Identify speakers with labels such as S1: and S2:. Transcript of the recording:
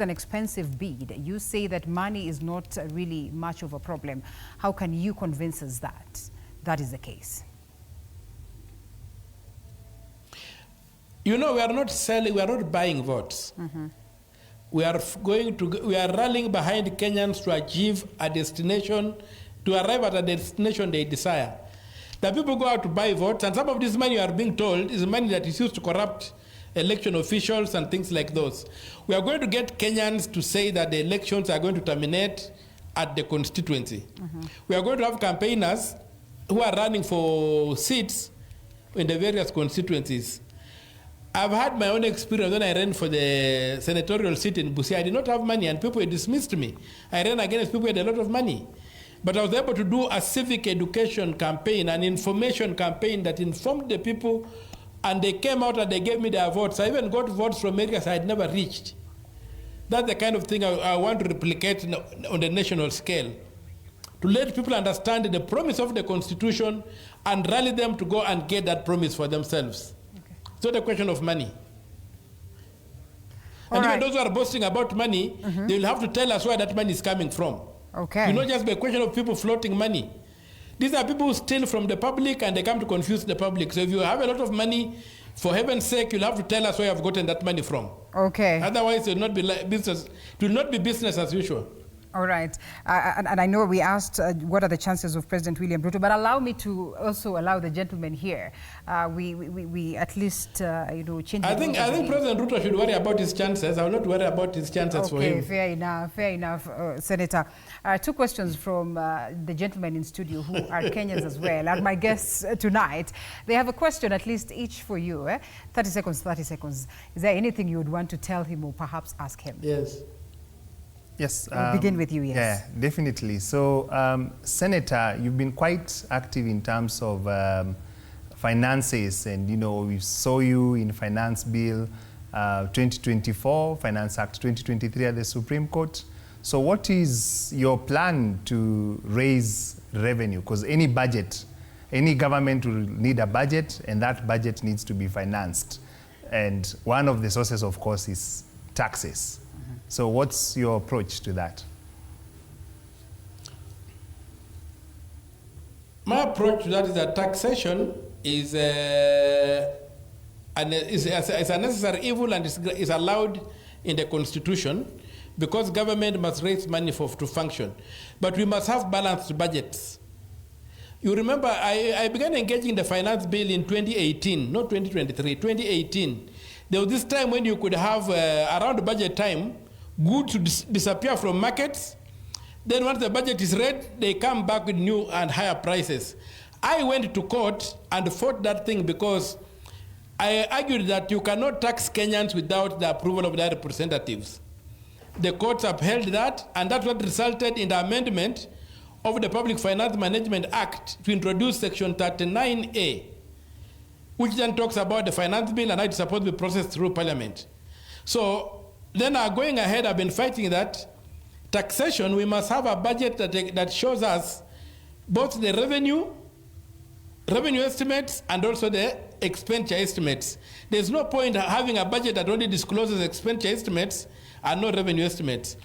S1: an expensive bid. You say that money is not really much of a problem. How can you convince us that that is the case?
S2: You know, we are not selling, we are not buying votes.
S1: Mm-hmm.
S2: We are rallying behind Kenyans to achieve a destination, to arrive at a destination they desire. The people go out to buy votes, and some of this money, you are being told, is money that is used to corrupt election officials and things like those. We are going to get Kenyans to say that the elections are going to terminate at the constituency. Mm-hmm. We are going to have campaigners who are running for seats in the various constituencies. I've had my own experience when I ran for the senatorial seat in Busia. I did not have money and people dismissed me. I ran against people who had a lot of money. But I was able to do a civic education campaign, an information campaign that informed the people, and they came out and they gave me their votes. I even got votes from areas I had never reached. That's the kind of thing I want to replicate on the national scale, to let people understand the promise of the Constitution and rally them to go and get that promise for themselves. Okay. It's not a question of money. And even those who are boasting about money, mm-hmm. they will have to tell us where that money is coming from.
S1: Okay.
S2: It's not just a question of people floating money. These are people who steal from the public and they come to confuse the public. So if you have a lot of money, for heaven's sake, you'll have to tell us where you've gotten that money from.
S1: Okay.
S2: Otherwise, it will not be business. It will not be business as usual.
S1: All right. And I know we asked what are the chances of President William Ruto, but allow me to also allow the gentleman here. We at least, change.
S2: I think President Ruto should worry about his chances. I will not worry about his chances for him.
S1: Okay, fair enough, Senator. Two questions from the gentlemen in studio who are Kenyans as well, and my guests tonight. They have a question, at least each for you. 30 seconds. Is there anything you would want to tell him or perhaps ask him?
S2: Yes.
S1: Yes. We'll begin with you, yes.
S3: Yeah, definitely. So, Senator, you've been quite active in terms of finances, and, we saw you in Finance Bill 2024, Finance Act 2023 at the Supreme Court. So what is your plan to raise revenue? Because any budget, any government will need a budget, and that budget needs to be financed. And one of the sources, of course, is taxes. So what's your approach to that?
S2: My approach to that is that taxation is a necessary evil and is allowed in the Constitution because government must raise money to function. But we must have balanced budgets. You remember, I began engaging the finance bill in 2018, not 2023, 2018. There was this time when you could have, around budget time, goods disappear from markets. Then once the budget is read, they come back with new and higher prices. I went to court and fought that thing because I argued that you cannot tax Kenyans without the approval of their representatives. The courts upheld that, and that's what resulted in the amendment of the Public Finance Management Act to introduce Section 39A, which then talks about the finance bill and how it's supposed to be processed through Parliament. So then going ahead, I've been fighting that taxation. We must have a budget that shows us both the revenue estimates and also the expenditure estimates. There's no point having a budget that only discloses expenditure estimates and no revenue estimates.